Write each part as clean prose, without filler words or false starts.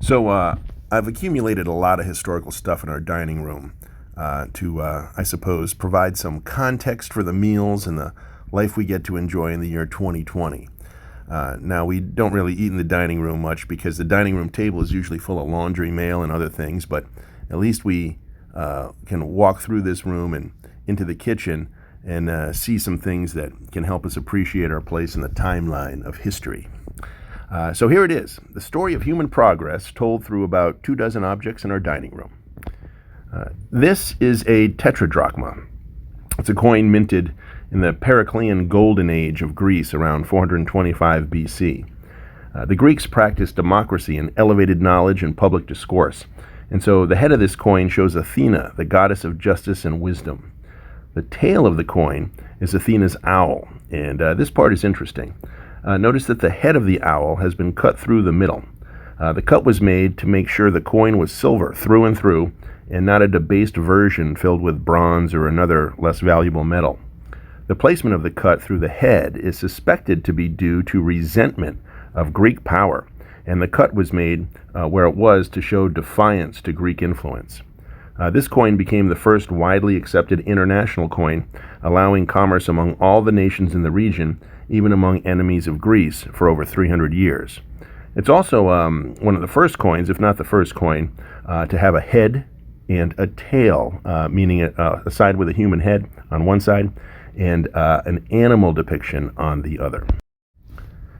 So I've accumulated a lot of historical stuff in our dining room to, I suppose, provide some context for the meals and the life we get to enjoy in the year 2020. Now, we don't really eat in the dining room much because the dining room table is usually full of laundry, mail, and other things, but at least we can walk through this room and into the kitchen and see some things that can help us appreciate our place in the timeline of history. So here it is, the story of human progress told through about 24 objects in our dining room. This is a tetradrachma. It's a coin minted in the Periclean Golden Age of Greece around 425 BC. The Greeks practiced democracy and elevated knowledge and public discourse, and so the head of this coin shows Athena, the goddess of justice and wisdom. The tail of the coin is Athena's owl, and this part is interesting. Notice that the head of the owl has been cut through the middle. The cut was made to make sure the coin was silver through and through, and not a debased version filled with bronze or another less valuable metal. The placement of the cut through the head is suspected to be due to resentment of Greek power, and the cut was made where it was to show defiance to Greek influence. This coin became the first widely accepted international coin, allowing commerce among all the nations in the region, even among enemies of Greece, for over 300 years. It's also one of the first coins, if not the first coin, to have a head and a tail, meaning a side with a human head on one side and an animal depiction on the other.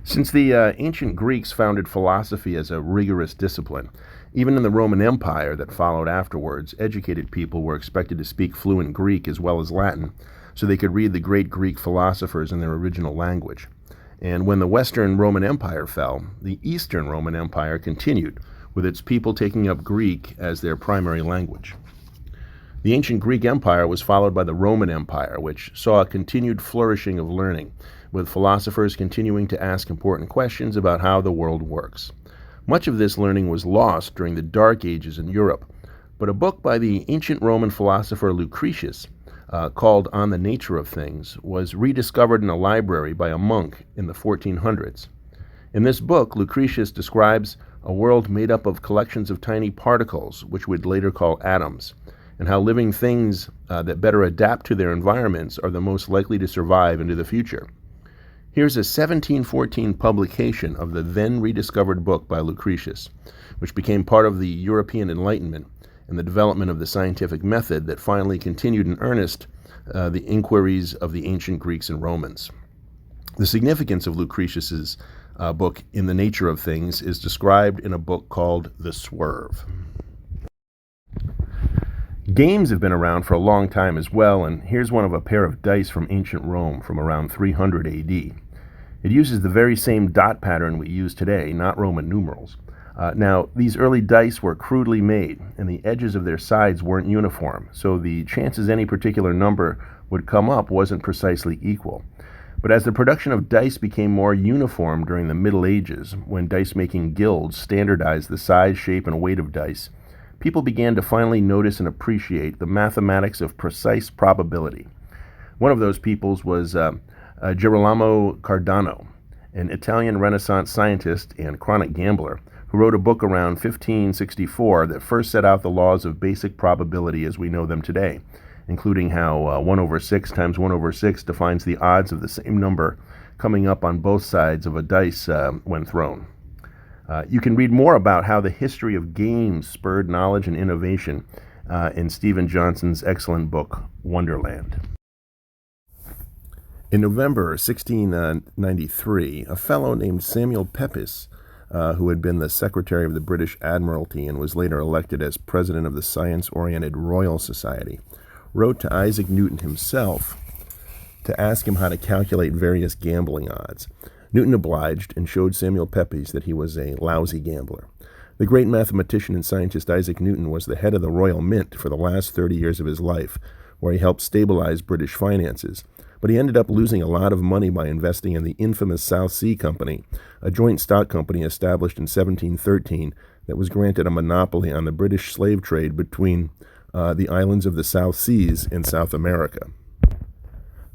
Since the ancient Greeks founded philosophy as a rigorous discipline, even in the Roman Empire that followed afterwards, educated people were expected to speak fluent Greek as well as Latin, so they could read the great Greek philosophers in their original language. And when the Western Roman Empire fell, the Eastern Roman Empire continued, with its people taking up Greek as their primary language. The ancient Greek Empire was followed by the Roman Empire, which saw a continued flourishing of learning, with philosophers continuing to ask important questions about how the world works. Much of this learning was lost during the Dark Ages in Europe, but a book by the ancient Roman philosopher Lucretius, called On the Nature of Things, was rediscovered in a library by a monk in the 1400s. In this book, Lucretius describes a world made up of collections of tiny particles, which we'd later call atoms, and how living things that better adapt to their environments are the most likely to survive into the future. Here's a 1714 publication of the then rediscovered book by Lucretius, which became part of the European Enlightenment and the development of the scientific method that finally continued in earnest the inquiries of the ancient Greeks and Romans. The significance of Lucretius's book, In the Nature of Things, is described in a book called The Swerve. Games have been around for a long time as well, and here's one of a pair of dice from ancient Rome from around 300 AD. It uses the very same dot pattern we use today, not Roman numerals. Now, these early dice were crudely made, and the edges of their sides weren't uniform, so the chances any particular number would come up wasn't precisely equal. But as the production of dice became more uniform during the Middle Ages, when dice-making guilds standardized the size, shape, and weight of dice, people began to finally notice and appreciate the mathematics of precise probability. One of those peoples was Girolamo Cardano, an Italian Renaissance scientist and chronic gambler, who wrote a book around 1564 that first set out the laws of basic probability as we know them today, including how 1 over 6 times 1 over 6 defines the odds of the same number coming up on both sides of a dice when thrown. You can read more about how the history of games spurred knowledge and innovation in Stephen Johnson's excellent book, Wonderland. In November 1693, a fellow named Samuel Pepys, who had been the Secretary of the British Admiralty and was later elected as President of the Science-Oriented Royal Society, wrote to Isaac Newton himself to ask him how to calculate various gambling odds. Newton obliged and showed Samuel Pepys that he was a lousy gambler. The great mathematician and scientist Isaac Newton was the head of the Royal Mint for the last 30 years of his life, where he helped stabilize British finances. But he ended up losing a lot of money by investing in the infamous South Sea Company, a joint stock company established in 1713 that was granted a monopoly on the British slave trade between the islands of the South Seas and South America.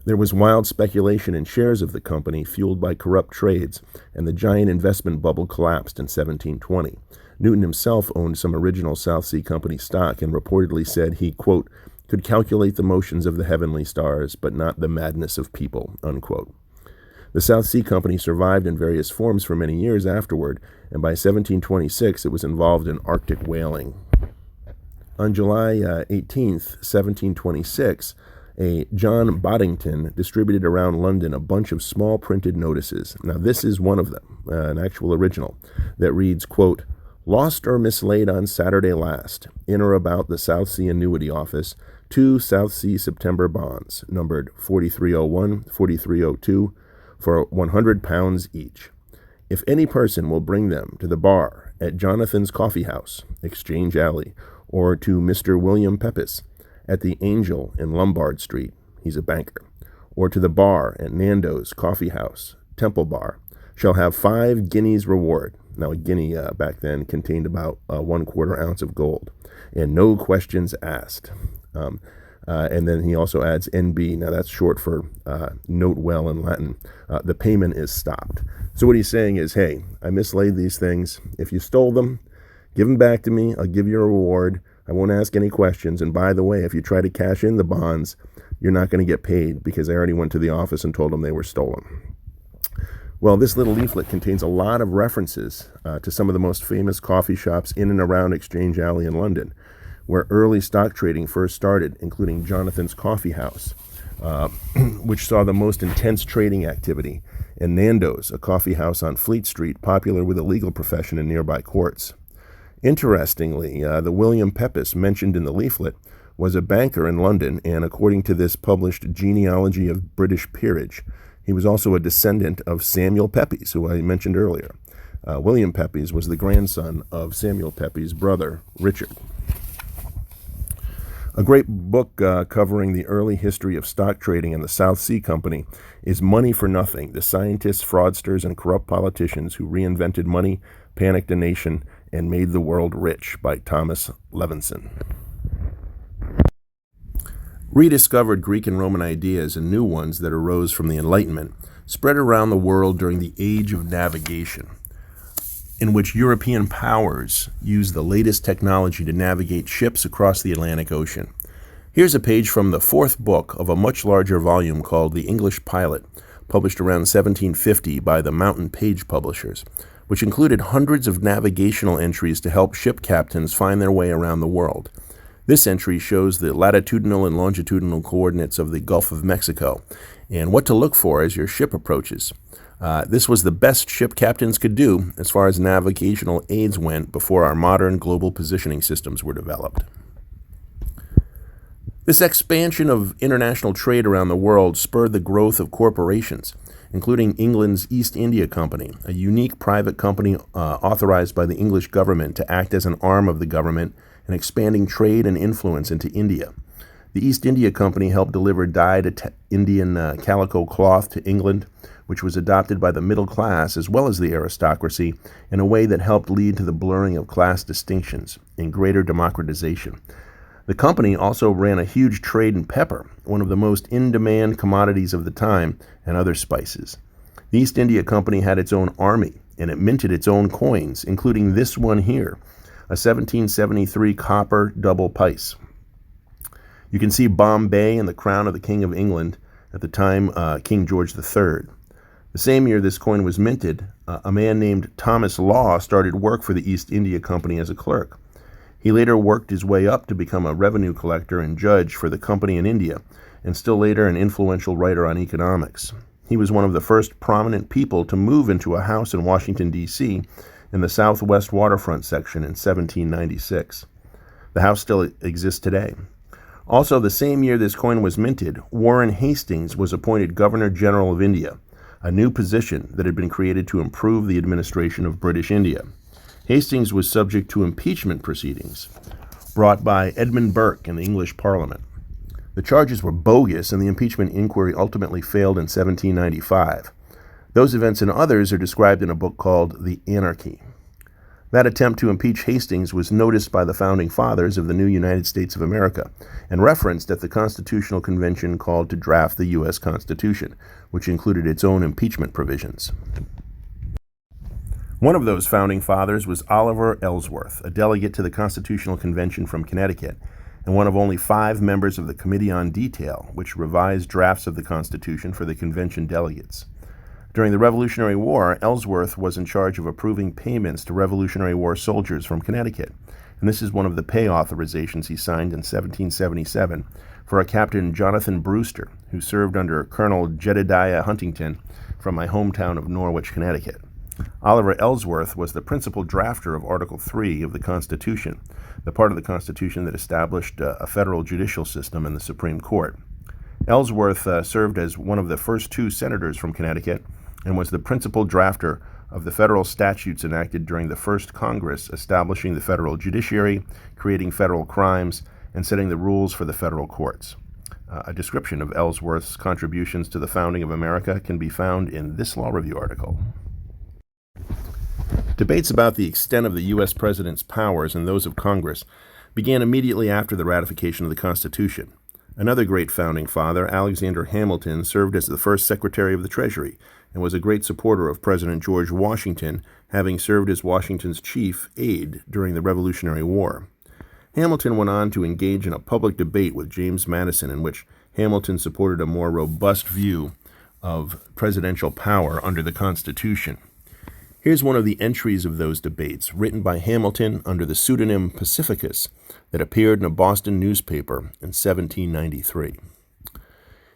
There was wild speculation in shares of the company fueled by corrupt trades, and the giant investment bubble collapsed in 1720. Newton himself owned some original South Sea Company stock and reportedly said he, quote, could calculate the motions of the heavenly stars, but not the madness of people, unquote. The South Sea Company survived in various forms for many years afterward, and by 1726 it was involved in Arctic whaling. On July 18th, 1726, a John Boddington distributed around London a bunch of small printed notices. Now this is one of them, an actual original, that reads, quote, lost or mislaid on Saturday last, in or about the South Sea Annuity Office, 2 South Sea September bonds, numbered 4301, 4302, for £100 each. If any person will bring them to the bar at Jonathan's Coffee House, Exchange Alley, or to Mr. William Pepys at the Angel in Lombard Street, he's a banker, or to the bar at Nando's Coffee House, Temple Bar, shall have 5 guineas reward. Now a guinea back then contained about 1/4 ounce of gold, and no questions asked. And then he also adds NB. Now that's short for note well in Latin. The payment is stopped. So what he's saying is, hey, I mislaid these things. If you stole them, give them back to me. I'll give you a reward. I won't ask any questions. And by the way, if you try to cash in the bonds, you're not going to get paid because I already went to the office and told them they were stolen. Well, this little leaflet contains a lot of references to some of the most famous coffee shops in and around Exchange Alley in London, where early stock trading first started, including Jonathan's Coffee House, which saw the most intense trading activity, and Nando's, a coffee house on Fleet Street, popular with the legal profession in nearby courts. Interestingly, the William Pepys mentioned in the leaflet was a banker in London, and according to this published Genealogy of British Peerage, he was also a descendant of Samuel Pepys, who I mentioned earlier. William Pepys was the grandson of Samuel Pepys' brother, Richard. A great book covering the early history of stock trading and the South Sea Company is Money for Nothing, The Scientists, Fraudsters, and Corrupt Politicians Who Reinvented Money, Panicked a Nation, and Made the World Rich by Thomas Levinson. Rediscovered Greek and Roman ideas and new ones that arose from the Enlightenment spread around the world during the Age of Navigation, in which European powers used the latest technology to navigate ships across the Atlantic Ocean. Here's a page from the 4th book of a much larger volume called The English Pilot, published around 1750 by the Mountain Page Publishers, which included hundreds of navigational entries to help ship captains find their way around the world. This entry shows the latitudinal and longitudinal coordinates of the Gulf of Mexico and what to look for as your ship approaches. This was the best ship captains could do as far as navigational aids went before our modern global positioning systems were developed. This expansion of international trade around the world spurred the growth of corporations, including England's East India Company, a unique private company authorized by the English government to act as an arm of the government in expanding trade and influence into India. The East India Company helped deliver dyed Indian calico cloth to England, which was adopted by the middle class as well as the aristocracy in a way that helped lead to the blurring of class distinctions and greater democratization. The company also ran a huge trade in pepper, one of the most in-demand commodities of the time, and other spices. The East India Company had its own army, and it minted its own coins, including this one here, a 1773 copper double pice. You can see Bombay and the crown of the King of England, at the time King George III. The same year this coin was minted, a man named Thomas Law started work for the East India Company as a clerk. He later worked his way up to become a revenue collector and judge for the company in India, and still later an influential writer on economics. He was one of the first prominent people to move into a house in Washington, D.C., in the southwest waterfront section in 1796. The house still exists today. Also, the same year this coin was minted, Warren Hastings was appointed Governor General of India, a new position that had been created to improve the administration of British India. Hastings was subject to impeachment proceedings brought by Edmund Burke in the English Parliament. The charges were bogus, and the impeachment inquiry ultimately failed in 1795. Those events and others are described in a book called The Anarchy. That attempt to impeach Hastings was noticed by the founding fathers of the new United States of America and referenced at the Constitutional Convention called to draft the U.S. Constitution, which included its own impeachment provisions. One of those founding fathers was Oliver Ellsworth, a delegate to the Constitutional Convention from Connecticut, and one of only 5 members of the Committee on Detail, which revised drafts of the Constitution for the convention delegates. During the Revolutionary War, Ellsworth was in charge of approving payments to Revolutionary War soldiers from Connecticut, and this is one of the pay authorizations he signed in 1777 for a Captain Jonathan Brewster, who served under Colonel Jedediah Huntington from my hometown of Norwich, Connecticut. Oliver Ellsworth was the principal drafter of Article 3 of the Constitution, the part of the Constitution that established a federal judicial system in the Supreme Court. Ellsworth served as one of the first 2 senators from Connecticut and was the principal drafter of the federal statutes enacted during the first Congress, establishing the federal judiciary, creating federal crimes, and setting the rules for the federal courts. A description of Ellsworth's contributions to the founding of America can be found in this Law Review article. Debates about the extent of the U.S. President's powers and those of Congress began immediately after the ratification of the Constitution. Another great founding father, Alexander Hamilton, served as the first Secretary of the Treasury and was a great supporter of President George Washington, having served as Washington's chief aide during the Revolutionary War. Hamilton went on to engage in a public debate with James Madison in which Hamilton supported a more robust view of presidential power under the Constitution. Here's one of the entries of those debates, written by Hamilton under the pseudonym Pacificus, that appeared in a Boston newspaper in 1793.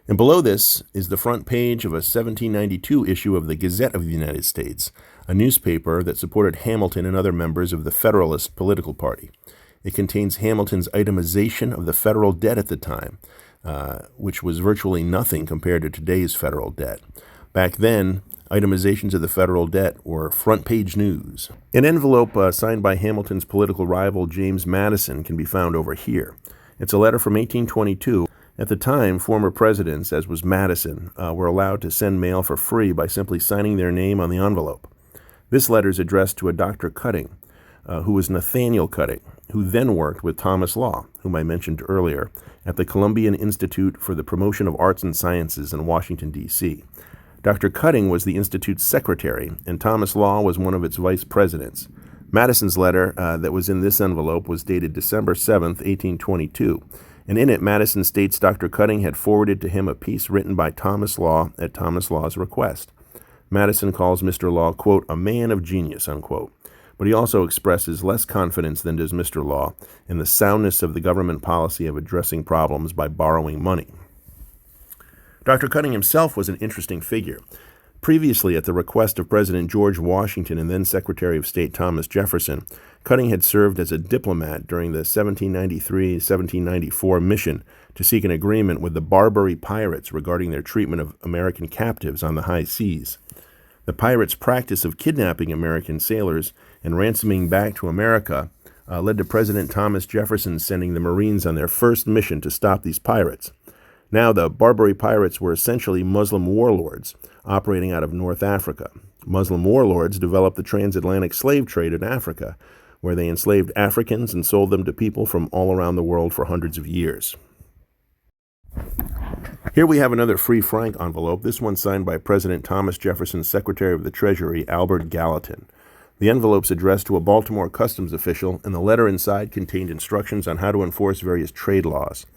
And below this is the front page of a 1792 issue of the Gazette of the United States, a newspaper that supported Hamilton and other members of the Federalist political party. It contains Hamilton's itemization of the federal debt at the time, which was virtually nothing compared to today's federal debt. Back then, itemizations of the federal debt were front-page news. An envelope signed by Hamilton's political rival James Madison can be found over here. It's a letter from 1822. At the time, former presidents, as was Madison, were allowed to send mail for free by simply signing their name on the envelope. This letter is addressed to a Dr. Cutting, who was Nathaniel Cutting, who then worked with Thomas Law, whom I mentioned earlier, at the Columbian Institute for the Promotion of Arts and Sciences in Washington, D.C. Dr. Cutting was the Institute's secretary, and Thomas Law was one of its vice presidents. Madison's letter that was in this envelope was dated December 7, 1822, and in it Madison states Dr. Cutting had forwarded to him a piece written by Thomas Law at Thomas Law's request. Madison calls Mr. Law, quote, a man of genius, unquote, but he also expresses less confidence than does Mr. Law in the soundness of the government policy of addressing problems by borrowing money. Dr. Cutting himself was an interesting figure. Previously, at the request of President George Washington and then Secretary of State Thomas Jefferson, Cutting had served as a diplomat during the 1793-1794 mission to seek an agreement with the Barbary pirates regarding their treatment of American captives on the high seas. The pirates' practice of kidnapping American sailors and ransoming back to America led to President Thomas Jefferson sending the Marines on their first mission to stop these pirates. Now, the Barbary pirates were essentially Muslim warlords operating out of North Africa. Muslim warlords developed the transatlantic slave trade in Africa, where they enslaved Africans and sold them to people from all around the world for hundreds of years. Here we have another Free Frank envelope, this one signed by President Thomas Jefferson's Secretary of the Treasury, Albert Gallatin. The envelope's addressed to a Baltimore customs official, and the letter inside contained instructions on how to enforce various trade laws.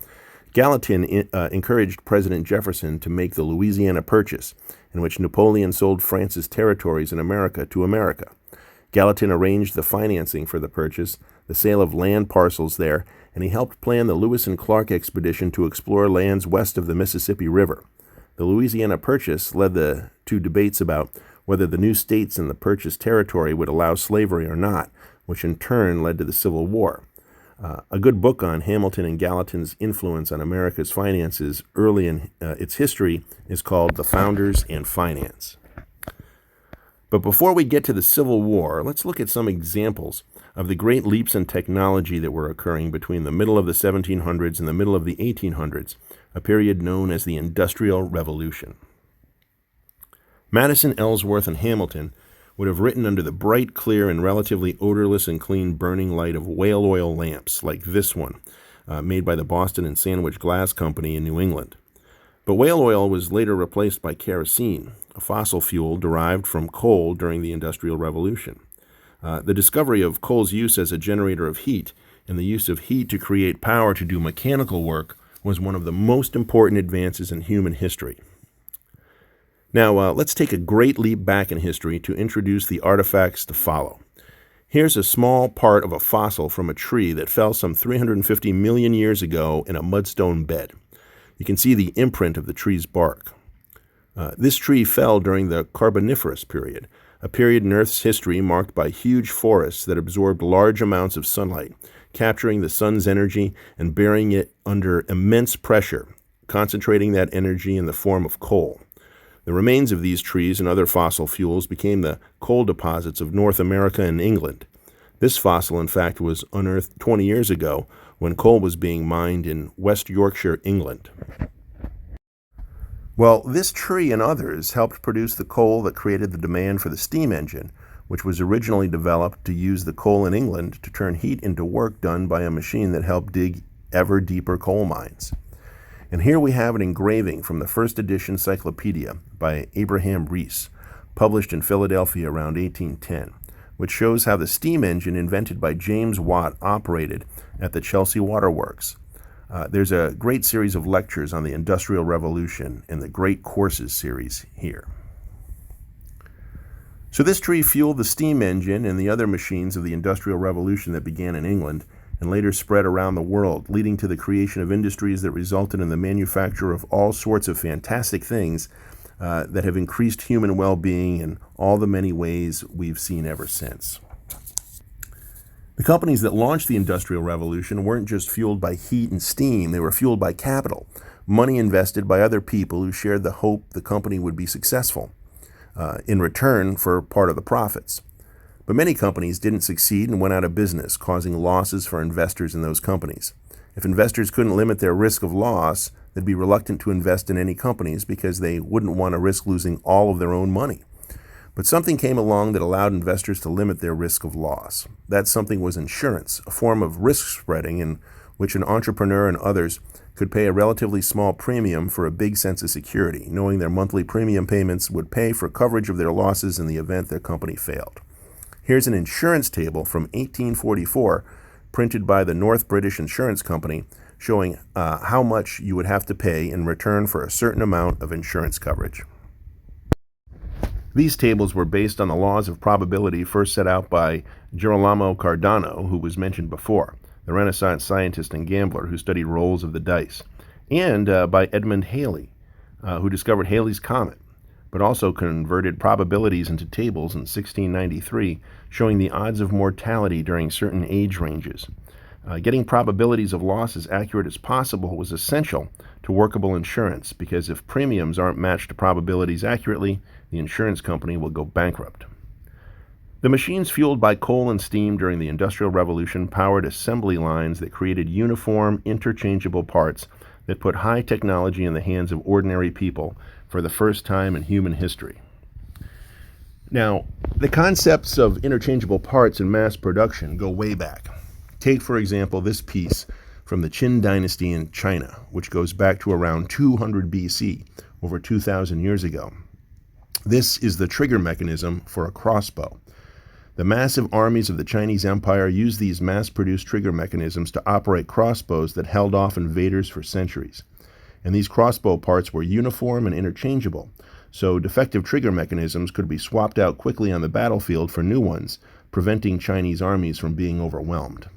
Gallatin encouraged President Jefferson to make the Louisiana Purchase, in which Napoleon sold France's territories in America to America. Gallatin arranged the financing for the purchase, the sale of land parcels there, and he helped plan the Lewis and Clark expedition to explore lands west of the Mississippi River. The Louisiana Purchase led to debates about whether the new states in the purchased territory would allow slavery or not, which in turn led to the Civil War. A good book on Hamilton and Gallatin's influence on America's finances early in its history is called The Founders and Finance. But before we get to the Civil War, let's look at some examples of the great leaps in technology that were occurring between the middle of the 1700s and the middle of the 1800s, a period known as the Industrial Revolution. Madison, Ellsworth, and Hamilton would have written under the bright, clear, and relatively odorless and clean burning light of whale oil lamps like this one, made by the Boston and Sandwich Glass Company in New England. But whale oil was later replaced by kerosene, a fossil fuel derived from coal during the Industrial Revolution. The discovery of coal's use as a generator of heat and the use of heat to create power to do mechanical work was one of the most important advances in human history. Now, let's take a great leap back in history to introduce the artifacts to follow. Here's a small part of a fossil from a tree that fell some 350 million years ago in a mudstone bed. You can see the imprint of the tree's bark. This tree fell during the Carboniferous period, a period in Earth's history marked by huge forests that absorbed large amounts of sunlight, capturing the sun's energy and burying it under immense pressure, concentrating that energy in the form of coal. The remains of these trees and other fossil fuels became the coal deposits of North America and England. This fossil, in fact, was unearthed 20 years ago when coal was being mined in West Yorkshire, England. Well, this tree and others helped produce the coal that created the demand for the steam engine, which was originally developed to use the coal in England to turn heat into work done by a machine that helped dig ever deeper coal mines. And here we have an engraving from the first edition Cyclopedia by Abraham Rees, published in Philadelphia around 1810, which shows how the steam engine invented by James Watt operated at the Chelsea Waterworks. There's a great series of lectures on the Industrial Revolution in the Great Courses series here. So this tree fueled the steam engine and the other machines of the Industrial Revolution that began in England and later spread around the world, leading to the creation of industries that resulted in the manufacture of all sorts of fantastic things that have increased human well-being in all the many ways we've seen ever since. The companies that launched the Industrial Revolution weren't just fueled by heat and steam, they were fueled by capital, money invested by other people who shared the hope the company would be successful in return for part of the profits. But many companies didn't succeed and went out of business, causing losses for investors in those companies. If investors couldn't limit their risk of loss, they'd be reluctant to invest in any companies because they wouldn't want to risk losing all of their own money. But something came along that allowed investors to limit their risk of loss. That something was insurance, a form of risk spreading in which an entrepreneur and others could pay a relatively small premium for a big sense of security, knowing their monthly premium payments would pay for coverage of their losses in the event their company failed. Here's an insurance table from 1844, printed by the North British Insurance Company, showing how much you would have to pay in return for a certain amount of insurance coverage. These tables were based on the laws of probability first set out by Girolamo Cardano, who was mentioned before, the Renaissance scientist and gambler who studied rolls of the dice, and by Edmund Halley, who discovered Halley's Comet, but also converted probabilities into tables in 1693, showing the odds of mortality during certain age ranges. Getting probabilities of loss as accurate as possible was essential to workable insurance, because if premiums aren't matched to probabilities accurately, the insurance company will go bankrupt. The machines fueled by coal and steam during the Industrial Revolution powered assembly lines that created uniform, interchangeable parts that put high technology in the hands of ordinary people for the first time in human history. Now, the concepts of interchangeable parts in mass production go way back. Take, for example, this piece from the Qin Dynasty in China, which goes back to around 200 BC, over 2,000 years ago. This is the trigger mechanism for a crossbow. The massive armies of the Chinese Empire used these mass-produced trigger mechanisms to operate crossbows that held off invaders for centuries. And these crossbow parts were uniform and interchangeable, so defective trigger mechanisms could be swapped out quickly on the battlefield for new ones, preventing Chinese armies from being overwhelmed.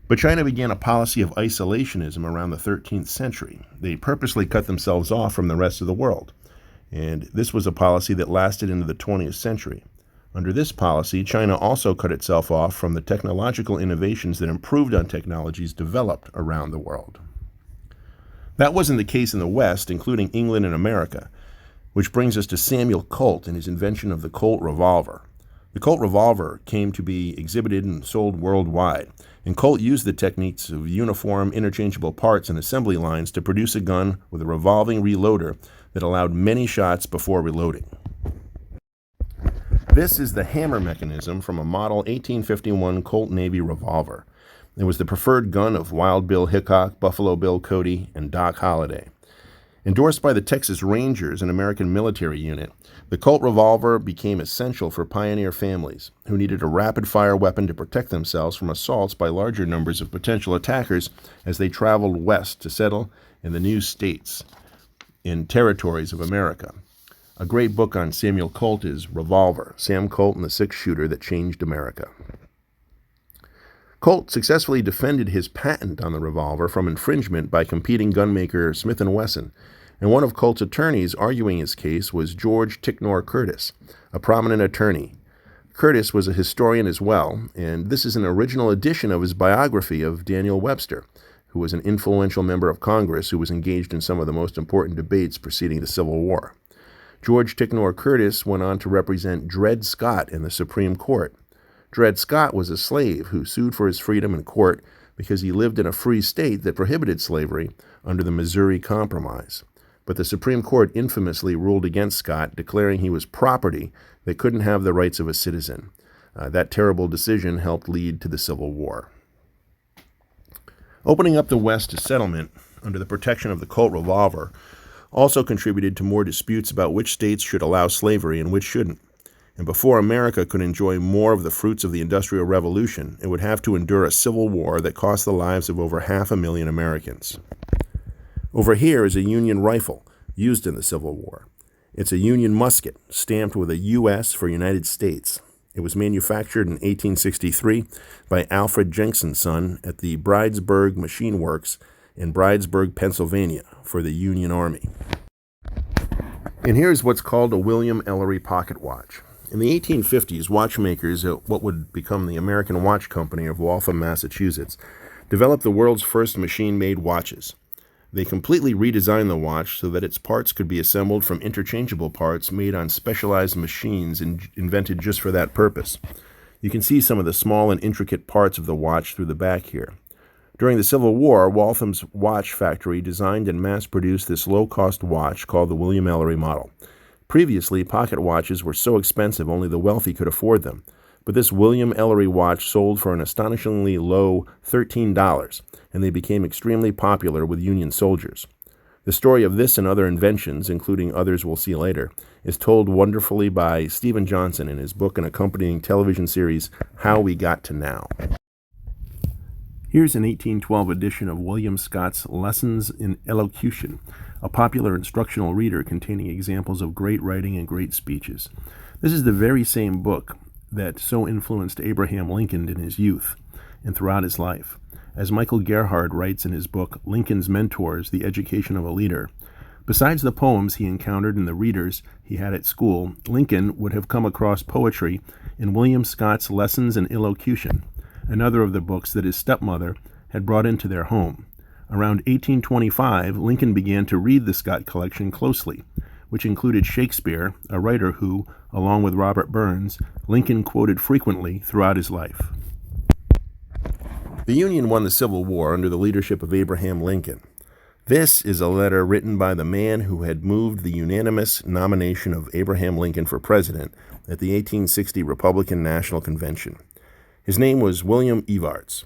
But China began a policy of isolationism around the 13th century. They purposely cut themselves off from the rest of the world. And this was a policy that lasted into the 20th century. Under this policy, China also cut itself off from the technological innovations that improved on technologies developed around the world. That wasn't the case in the West, including England and America, which brings us to Samuel Colt and his invention of the Colt revolver. The Colt revolver came to be exhibited and sold worldwide, and Colt used the techniques of uniform, interchangeable parts and assembly lines to produce a gun with a revolving reloader that allowed many shots before reloading. This is the hammer mechanism from a model 1851 Colt Navy revolver. It was the preferred gun of Wild Bill Hickok, Buffalo Bill Cody, and Doc Holliday. Endorsed by the Texas Rangers, an American military unit, the Colt revolver became essential for pioneer families who needed a rapid-fire weapon to protect themselves from assaults by larger numbers of potential attackers as they traveled west to settle in the new states in territories of America. A great book on Samuel Colt is Revolver, Sam Colt and the Six-Shooter That Changed America. Colt successfully defended his patent on the revolver from infringement by competing gunmaker Smith & Wesson, and one of Colt's attorneys arguing his case was George Ticknor Curtis, a prominent attorney. Curtis was a historian as well, and this is an original edition of his biography of Daniel Webster, who was an influential member of Congress who was engaged in some of the most important debates preceding the Civil War. George Ticknor Curtis went on to represent Dred Scott in the Supreme Court. Dred Scott was a slave who sued for his freedom in court because he lived in a free state that prohibited slavery under the Missouri Compromise. But the Supreme Court infamously ruled against Scott, declaring he was property that couldn't have the rights of a citizen. That terrible decision helped lead to the Civil War. Opening up the West to settlement under the protection of the Colt revolver also contributed to more disputes about which states should allow slavery and which shouldn't. And before America could enjoy more of the fruits of the Industrial Revolution, it would have to endure a civil war that cost the lives of over 500,000 Americans. Over here is a Union rifle used in the Civil War. It's a Union musket stamped with a U.S. for United States. It was manufactured in 1863 by Alfred Jenkson's son at the Bridesburg Machine Works in Bridesburg, Pennsylvania, for the Union Army. And here's what's called a William Ellery pocket watch. In the 1850s, watchmakers at what would become the American Watch Company of Waltham, Massachusetts, developed the world's first machine-made watches. They completely redesigned the watch so that its parts could be assembled from interchangeable parts made on specialized machines invented just for that purpose. You can see some of the small and intricate parts of the watch through the back here. During the Civil War, Waltham's watch factory designed and mass-produced this low-cost watch called the William Ellery model. Previously, pocket watches were so expensive only the wealthy could afford them, but this William Ellery watch sold for an astonishingly low $13, and they became extremely popular with Union soldiers. The story of this and other inventions, including others we'll see later, is told wonderfully by Steven Johnson in his book and accompanying television series, How We Got to Now. Here's an 1812 edition of William Scott's Lessons in Elocution, a popular instructional reader containing examples of great writing and great speeches. This is the very same book that so influenced Abraham Lincoln in his youth and throughout his life. As Michael Gerhard writes in his book, Lincoln's Mentors, The Education of a Leader, besides the poems he encountered in the readers he had at school, Lincoln would have come across poetry in William Scott's Lessons in Elocution, another of the books that his stepmother had brought into their home. Around 1825, Lincoln began to read the Scott collection closely, which included Shakespeare, a writer who, along with Robert Burns, Lincoln quoted frequently throughout his life. The Union won the Civil War under the leadership of Abraham Lincoln. This is a letter written by the man who had moved the unanimous nomination of Abraham Lincoln for president at the 1860 Republican National Convention. His name was William Evarts.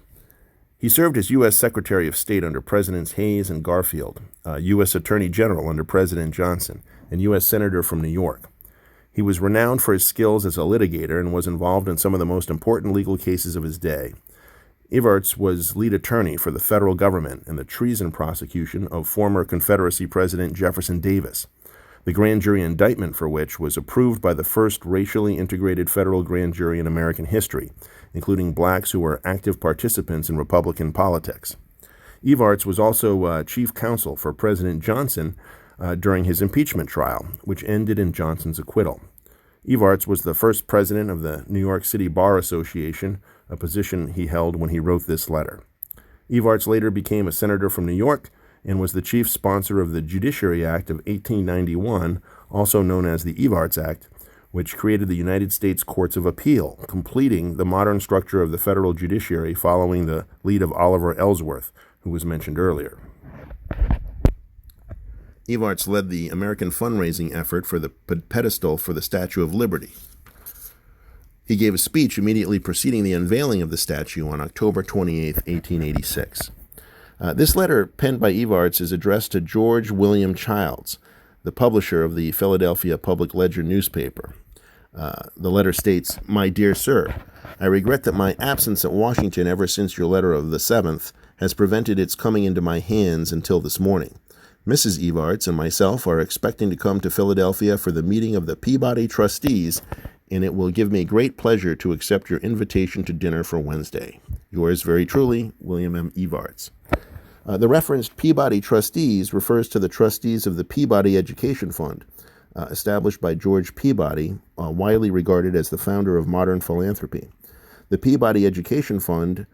He served as U.S. Secretary of State under Presidents Hayes and Garfield, U.S. Attorney General under President Johnson, and U.S. Senator from New York. He was renowned for his skills as a litigator and was involved in some of the most important legal cases of his day. Evarts was lead attorney for the federal government in the treason prosecution of former Confederacy President Jefferson Davis, the grand jury indictment for which was approved by the first racially integrated federal grand jury in American history, including blacks who were active participants in Republican politics. Evarts was also chief counsel for President Johnson during his impeachment trial, which ended in Johnson's acquittal. Evarts was the first president of the New York City Bar Association, a position he held when he wrote this letter. Evarts later became a senator from New York and was the chief sponsor of the Judiciary Act of 1891, also known as the Evarts Act, which created the United States Courts of Appeal, completing the modern structure of the federal judiciary following the lead of Oliver Ellsworth, who was mentioned earlier. Evarts led the American fundraising effort for the pedestal for the Statue of Liberty. He gave a speech immediately preceding the unveiling of the statue on October 28, 1886. This letter, penned by Evarts, is addressed to George William Childs, the publisher of the Philadelphia Public Ledger newspaper. The letter states, "My dear sir, I regret that my absence at Washington ever since your letter of the 7th has prevented its coming into my hands until this morning. Mrs. Evarts and myself are expecting to come to Philadelphia for the meeting of the Peabody trustees, and it will give me great pleasure to accept your invitation to dinner for Wednesday. Yours very truly, William M. Evarts." The referenced Peabody trustees refers to the trustees of the Peabody Education Fund, established by George Peabody, widely regarded as the founder of modern philanthropy. The Peabody Education Fund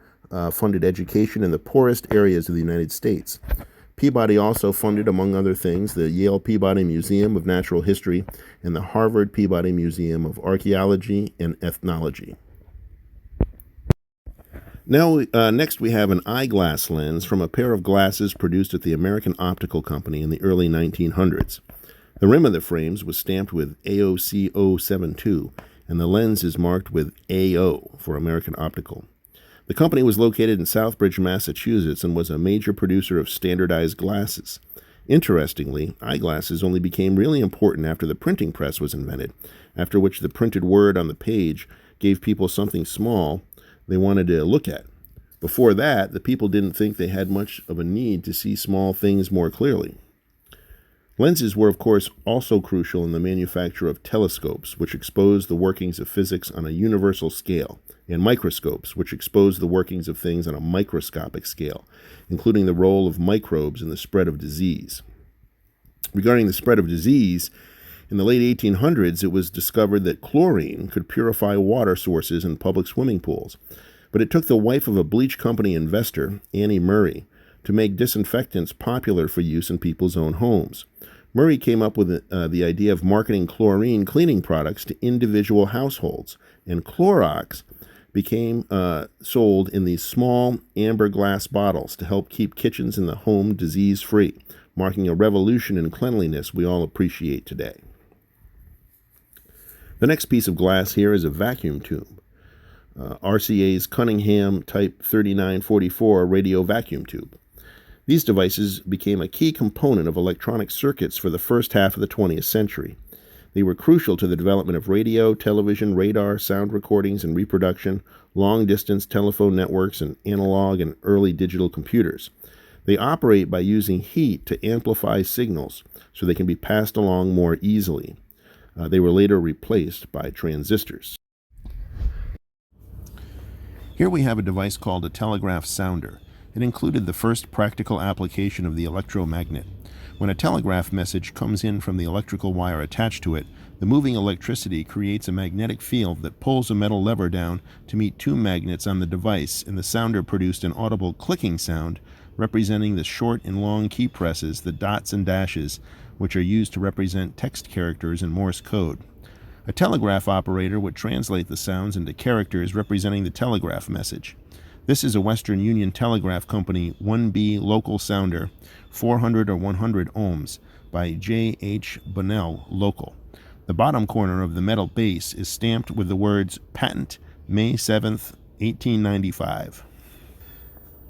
funded education in the poorest areas of the United States. Peabody also funded, among other things, the Yale Peabody Museum of Natural History and the Harvard Peabody Museum of Archaeology and Ethnology. Now, next we have an eyeglass lens from a pair of glasses produced at the American Optical Company in the early 1900s. The rim of the frames was stamped with AOC 072, and the lens is marked with AO for American Optical. The company was located in Southbridge, Massachusetts, and was a major producer of standardized glasses. Interestingly, eyeglasses only became really important after the printing press was invented, after which the printed word on the page gave people something small they wanted to look at. Before that, the people didn't think they had much of a need to see small things more clearly. Lenses were, of course, also crucial in the manufacture of telescopes, which exposed the workings of physics on a universal scale, and microscopes, which exposed the workings of things on a microscopic scale, including the role of microbes in the spread of disease. Regarding the spread of disease, in the late 1800s, it was discovered that chlorine could purify water sources in public swimming pools. But it took the wife of a bleach company investor, Annie Murray, to make disinfectants popular for use in people's own homes. Murray came up with the idea of marketing chlorine cleaning products to individual households, and Clorox became sold in these small amber glass bottles to help keep kitchens in the home disease-free, marking a revolution in cleanliness we all appreciate today. The next piece of glass here is a vacuum tube. RCA's Cunningham Type 3944 radio vacuum tube. These devices became a key component of electronic circuits for the first half of the 20th century. They were crucial to the development of radio, television, radar, sound recordings and reproduction, long-distance telephone networks, and analog and early digital computers. They operate by using heat to amplify signals so they can be passed along more easily. They were later replaced by transistors. Here we have a device called a telegraph sounder. It included the first practical application of the electromagnet. When a telegraph message comes in from the electrical wire attached to it, the moving electricity creates a magnetic field that pulls a metal lever down to meet two magnets on the device, and the sounder produced an audible clicking sound representing the short and long key presses, the dots and dashes, which are used to represent text characters in Morse code. A telegraph operator would translate the sounds into characters representing the telegraph message. This is a Western Union Telegraph Company 1B local sounder, 400 or 100 ohms, by J.H. Bunnell, local. The bottom corner of the metal base is stamped with the words Patent, May 7th, 1895.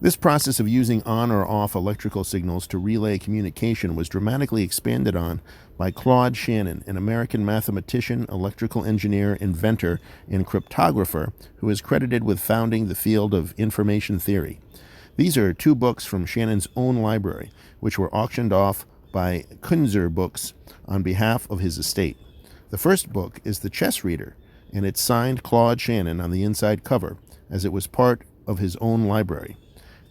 This process of using on or off electrical signals to relay communication was dramatically expanded on by Claude Shannon, an American mathematician, electrical engineer, inventor, and cryptographer who is credited with founding the field of information theory. These are two books from Shannon's own library, which were auctioned off by Kunzer Books on behalf of his estate. The first book is The Chess Reader, and it's signed Claude Shannon on the inside cover, as it was part of his own library.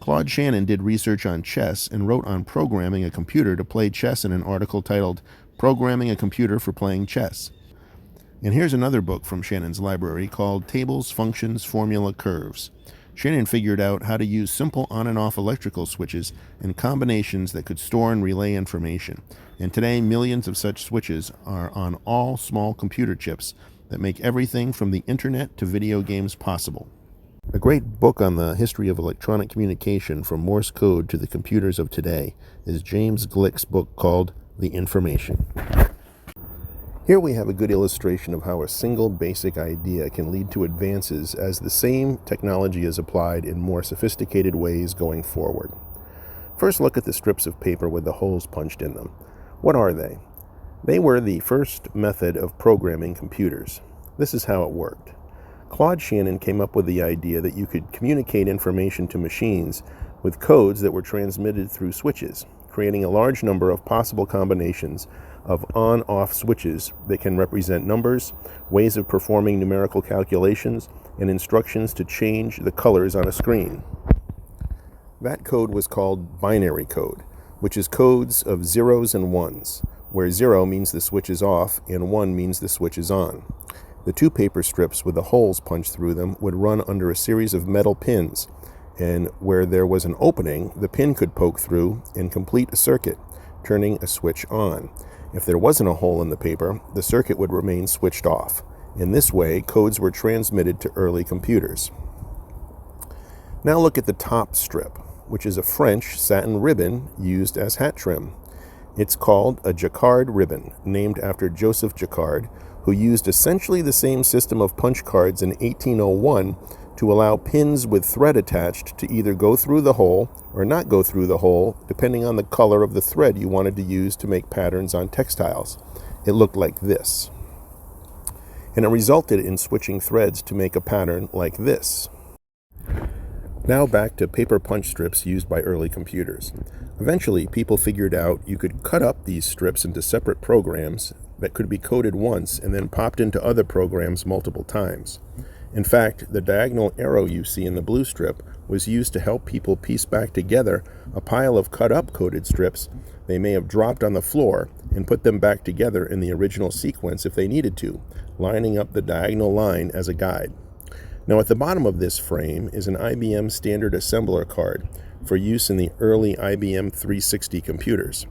Claude Shannon did research on chess and wrote on programming a computer to play chess in an article titled Programming a Computer for Playing Chess. And here's another book from Shannon's library called Tables, Functions, Formula, Curves. Shannon figured out how to use simple on and off electrical switches and combinations that could store and relay information. And today, millions of such switches are on all small computer chips that make everything from the internet to video games possible. A great book on the history of electronic communication from Morse code to the computers of today is James Glick's book called The Information. Here we have a good illustration of how a single basic idea can lead to advances as the same technology is applied in more sophisticated ways going forward. First, look at the strips of paper with the holes punched in them. What are they? They were the first method of programming computers. This is how it worked. Claude Shannon came up with the idea that you could communicate information to machines with codes that were transmitted through switches, creating a large number of possible combinations of on-off switches that can represent numbers, ways of performing numerical calculations, and instructions to change the colors on a screen. That code was called binary code, which is codes of zeros and ones, where 0 means the switch is off and 1 means the switch is on. The two paper strips with the holes punched through them would run under a series of metal pins, and where there was an opening, the pin could poke through and complete a circuit, turning a switch on. If there wasn't a hole in the paper, the circuit would remain switched off. In this way, codes were transmitted to early computers. Now look at the top strip, which is a French satin ribbon used as hat trim. It's called a Jacquard ribbon, named after Joseph Jacquard, who used essentially the same system of punch cards in 1801 to allow pins with thread attached to either go through the hole or not go through the hole, depending on the color of the thread you wanted to use to make patterns on textiles. It looked like this. And it resulted in switching threads to make a pattern like this. Now back to paper punch strips used by early computers. Eventually, people figured out you could cut up these strips into separate programs that could be coded once and then popped into other programs multiple times. In fact, the diagonal arrow you see in the blue strip was used to help people piece back together a pile of cut-up coded strips they may have dropped on the floor and put them back together in the original sequence if they needed to, lining up the diagonal line as a guide. Now at the bottom of this frame is an IBM Standard Assembler card for use in the early IBM 360 computers.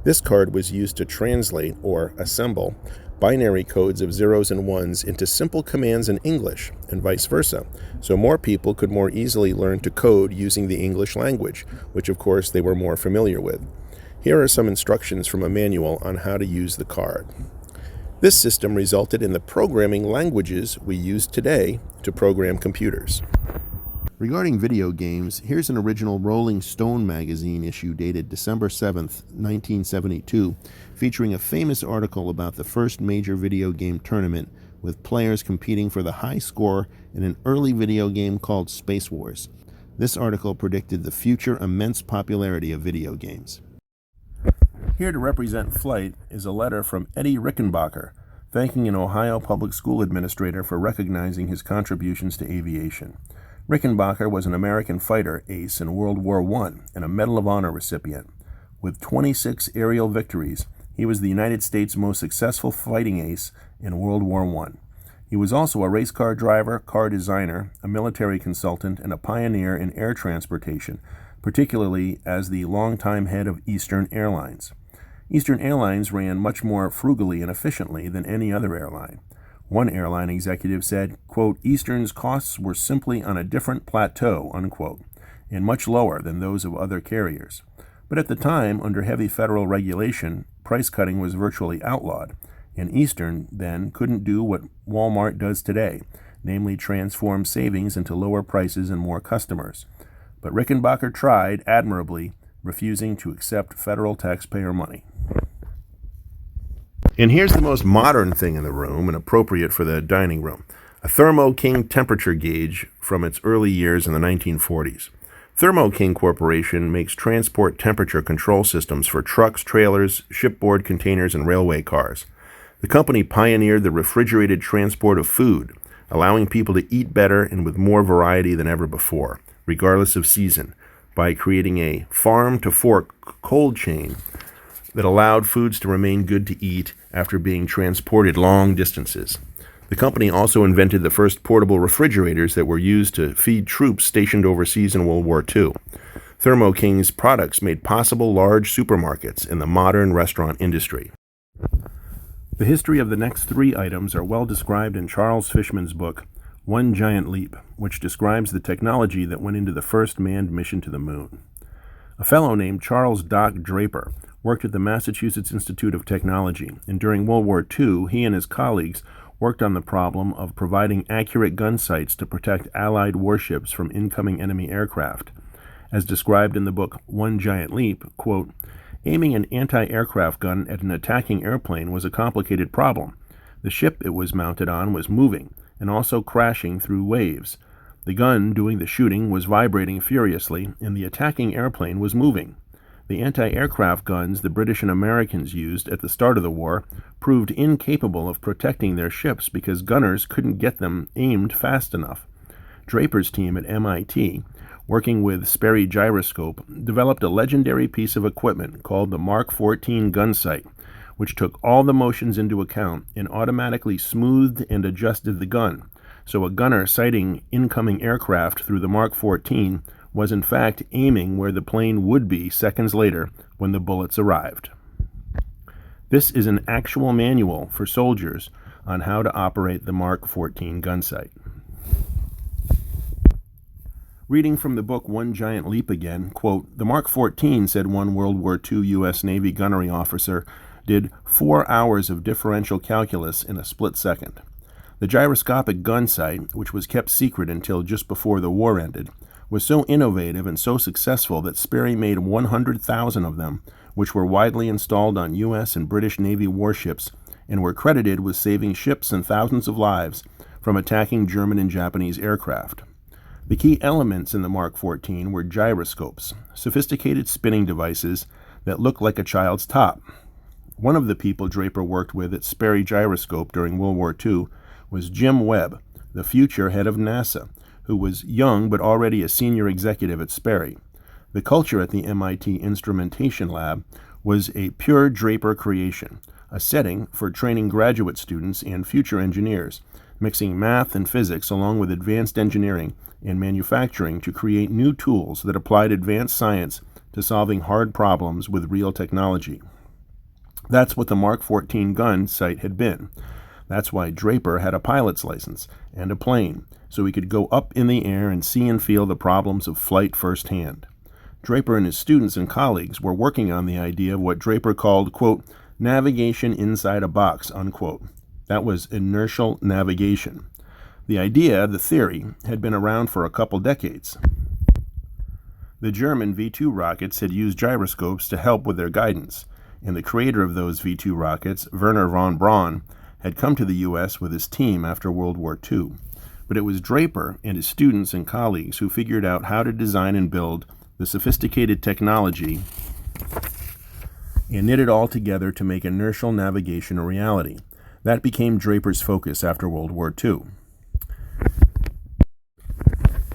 This card was used to translate, or assemble, binary codes of zeros and ones into simple commands in English, and vice versa, so more people could more easily learn to code using the English language, which of course they were more familiar with. Here are some instructions from a manual on how to use the card. This system resulted in the programming languages we use today to program computers. Regarding video games, here's an original Rolling Stone magazine issue dated December 7th, 1972, featuring a famous article about the first major video game tournament with players competing for the high score in an early video game called Space Wars. This article predicted the future immense popularity of video games. Here to represent Flight is a letter from Eddie Rickenbacker, thanking an Ohio public school administrator for recognizing his contributions to aviation. Rickenbacker was an American fighter ace in World War I and a Medal of Honor recipient. With 26 aerial victories, he was the United States' most successful fighting ace in World War I. He was also a race car driver, car designer, a military consultant, and a pioneer in air transportation, particularly as the longtime head of Eastern Airlines. Eastern Airlines ran much more frugally and efficiently than any other airline. One airline executive said, quote, "Eastern's costs were simply on a different plateau," unquote, and much lower than those of other carriers. But at the time, under heavy federal regulation, price cutting was virtually outlawed, and Eastern then couldn't do what Walmart does today, namely transform savings into lower prices and more customers. But Rickenbacker tried admirably, refusing to accept federal taxpayer money. And here's the most modern thing in the room and appropriate for the dining room, a Thermo King temperature gauge from its early years in the 1940s. Thermo King Corporation makes transport temperature control systems for trucks, trailers, shipboard containers, and railway cars. The company pioneered the refrigerated transport of food, allowing people to eat better and with more variety than ever before, regardless of season, by creating a farm-to-fork cold chain that allowed foods to remain good to eat after being transported long distances. The company also invented the first portable refrigerators that were used to feed troops stationed overseas in World War II. Thermo King's products made possible large supermarkets in the modern restaurant industry. The history of the next three items are well described in Charles Fishman's book, One Giant Leap, which describes the technology that went into the first manned mission to the moon. A fellow named Charles Doc Draper worked at the Massachusetts Institute of Technology, and during World War II, he and his colleagues worked on the problem of providing accurate gun sights to protect Allied warships from incoming enemy aircraft. As described in the book One Giant Leap, quote, aiming an anti-aircraft gun at an attacking airplane was a complicated problem. The ship it was mounted on was moving and also crashing through waves. The gun doing the shooting was vibrating furiously, and the attacking airplane was moving. The anti-aircraft guns the British and Americans used at the start of the war proved incapable of protecting their ships because gunners couldn't get them aimed fast enough. Draper's team at MIT, working with Sperry Gyroscope, developed a legendary piece of equipment called the Mark 14 gun sight, which took all the motions into account and automatically smoothed and adjusted the gun. So a gunner sighting incoming aircraft through the Mark 14 was in fact aiming where the plane would be seconds later when the bullets arrived. This is an actual manual for soldiers on how to operate the Mark 14 gun sight. Reading from the book One Giant Leap again, quote, the Mark 14, said one World War II U.S. Navy gunnery officer, did 4 hours of differential calculus in a split second. The gyroscopic gun sight, which was kept secret until just before the war ended, was so innovative and so successful that Sperry made 100,000 of them, which were widely installed on U.S. and British Navy warships and were credited with saving ships and thousands of lives from attacking German and Japanese aircraft. The key elements in the Mark 14 were gyroscopes, sophisticated spinning devices that looked like a child's top. One of the people Draper worked with at Sperry Gyroscope during World War II was Jim Webb, the future head of NASA, who was young but already a senior executive at Sperry. The culture at the MIT Instrumentation Lab was a pure Draper creation, a setting for training graduate students and future engineers, mixing math and physics along with advanced engineering and manufacturing to create new tools that applied advanced science to solving hard problems with real technology. That's what the Mark 14 gun sight had been. That's why Draper had a pilot's license and a plane, so he could go up in the air and see and feel the problems of flight firsthand. Draper and his students and colleagues were working on the idea of what Draper called, quote, navigation inside a box, unquote. That was inertial navigation. The idea, the theory, had been around for a couple decades. The German V-2 rockets had used gyroscopes to help with their guidance, and the creator of those V-2 rockets, Wernher von Braun, had come to the U.S. with his team after World War II. But it was Draper and his students and colleagues who figured out how to design and build the sophisticated technology and knit it all together to make inertial navigation a reality. That became Draper's focus after World War II.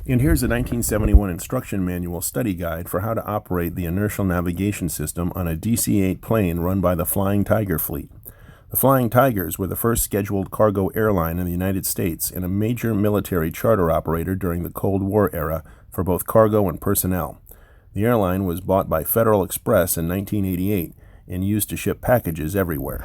And here's a 1971 instruction manual study guide for how to operate the inertial navigation system on a DC-8 plane run by the Flying Tiger fleet. The Flying Tigers were the first scheduled cargo airline in the United States and a major military charter operator during the Cold War era for both cargo and personnel. The airline was bought by Federal Express in 1988 and used to ship packages everywhere.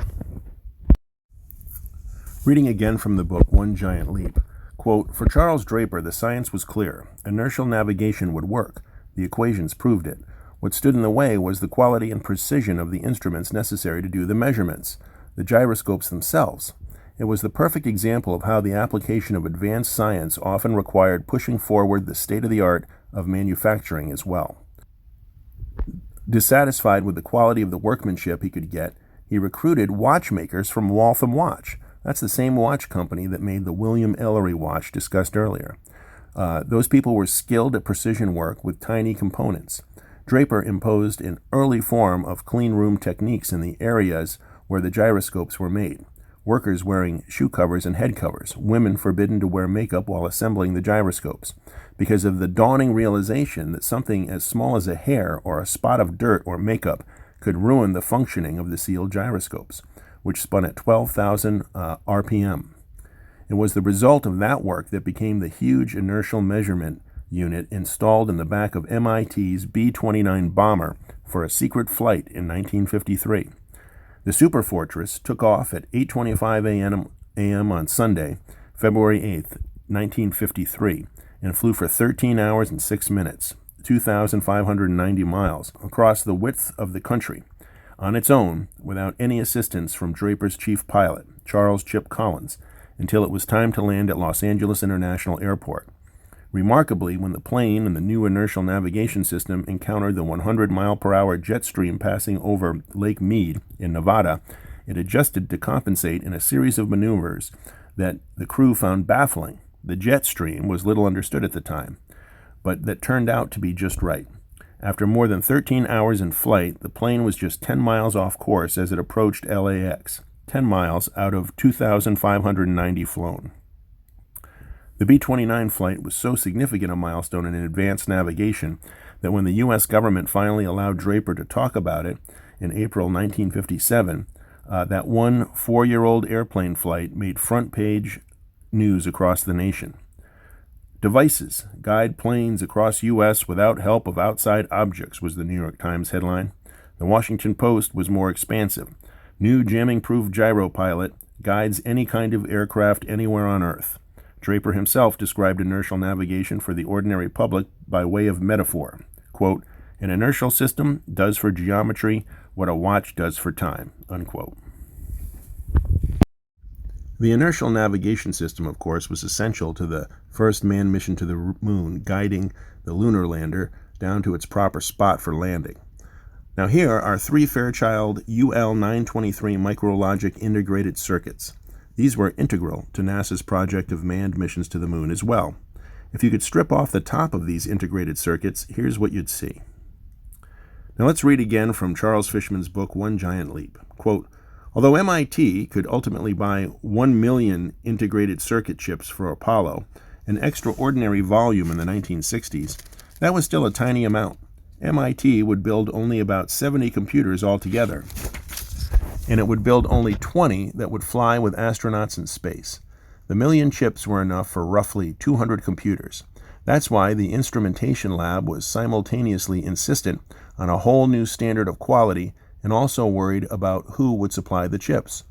Reading again from the book One Giant Leap, quote, for Charles Draper, the science was clear. Inertial navigation would work. The equations proved it. What stood in the way was the quality and precision of the instruments necessary to do the measurements, the gyroscopes themselves. It was the perfect example of how the application of advanced science often required pushing forward the state-of-the-art of manufacturing as well. Dissatisfied with the quality of the workmanship he could get, he recruited watchmakers from Waltham Watch. That's the same watch company that made the William Ellery watch discussed earlier. Those people were skilled at precision work with tiny components. Draper imposed an early form of clean room techniques in the areas where the gyroscopes were made. Workers wearing shoe covers and head covers, women forbidden to wear makeup while assembling the gyroscopes, because of the dawning realization that something as small as a hair or a spot of dirt or makeup could ruin the functioning of the sealed gyroscopes, which spun at 12,000 RPM. It was the result of that work that became the huge inertial measurement unit installed in the back of MIT's B-29 bomber for a secret flight in 1953. The Superfortress took off at 8:25 a.m. on Sunday, February 8, 1953, and flew for 13 hours and 6 minutes, 2,590 miles, across the width of the country. on its own, without any assistance from Draper's chief pilot, Charles "Chip" Collins, until it was time to land at Los Angeles International Airport. Remarkably, when the plane and the new inertial navigation system encountered the 100-mile-per-hour jet stream passing over Lake Mead in Nevada, it adjusted to compensate in a series of maneuvers that the crew found baffling. The jet stream was little understood at the time, but that turned out to be just right. After more than 13 hours in flight, the plane was just 10 miles off course as it approached LAX, 10 miles out of 2,590 flown. The B-29 flight was so significant a milestone in advanced navigation that when the U.S. government finally allowed Draper to talk about it in April 1957, that one 4-year-old airplane flight made front-page news across the nation. "Devices guide planes across U.S. without help of outside objects," was the New York Times headline. The Washington Post was more expansive. "New jamming-proof gyro pilot guides any kind of aircraft anywhere on Earth." Draper himself described inertial navigation for the ordinary public by way of metaphor. Quote, "An inertial system does for geometry what a watch does for time," unquote. The inertial navigation system, of course, was essential to the first manned mission to the moon, guiding the lunar lander down to its proper spot for landing. Now here are 3 Fairchild UL-923 micrologic integrated circuits. These were integral to NASA's project of manned missions to the moon as well. If you could strip off the top of these integrated circuits, here's what you'd see. Now let's read again from Charles Fishman's book, One Giant Leap. Quote, "Although MIT could ultimately buy 1 million integrated circuit chips for Apollo, an extraordinary volume in the 1960s, that was still a tiny amount. MIT would build only about 70 computers altogether, and it would build only 20 that would fly with astronauts in space. The million chips were enough for roughly 200 computers. That's why the instrumentation lab was simultaneously insistent on a whole new standard of quality and also worried about who would supply the chips.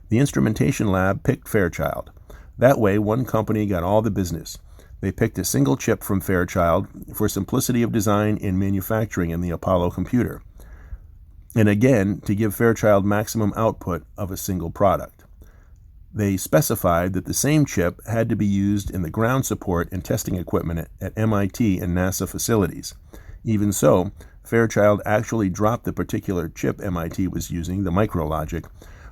The instrumentation lab picked Fairchild. That way, one company got all the business. They picked a single chip from Fairchild for simplicity of design and manufacturing in the Apollo computer, and again, to give Fairchild maximum output of a single product. They specified that the same chip had to be used in the ground support and testing equipment at MIT and NASA facilities. Even so, Fairchild actually dropped the particular chip MIT was using, the Micrologic,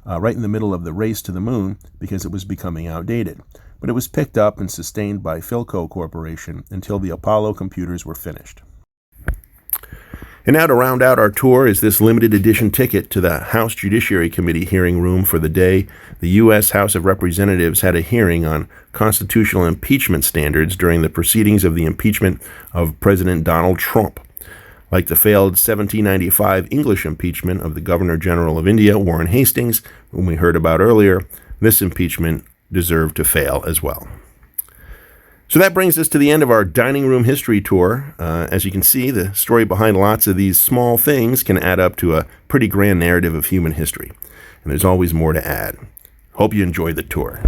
right in the middle of the race to the moon because it was becoming outdated. But it was picked up and sustained by Philco Corporation until the Apollo computers were finished. And now to round out our tour is this limited edition ticket to the House Judiciary Committee hearing room for the day the U.S. House of Representatives had a hearing on constitutional impeachment standards during the proceedings of the impeachment of President Donald Trump. Like the failed 1795 English impeachment of the Governor General of India, Warren Hastings, whom we heard about earlier, this impeachment deserved to fail as well. So that brings us to the end of our dining room history tour. As you can see, the story behind lots of these small things can add up to a pretty grand narrative of human history. And there's always more to add. Hope you enjoyed the tour.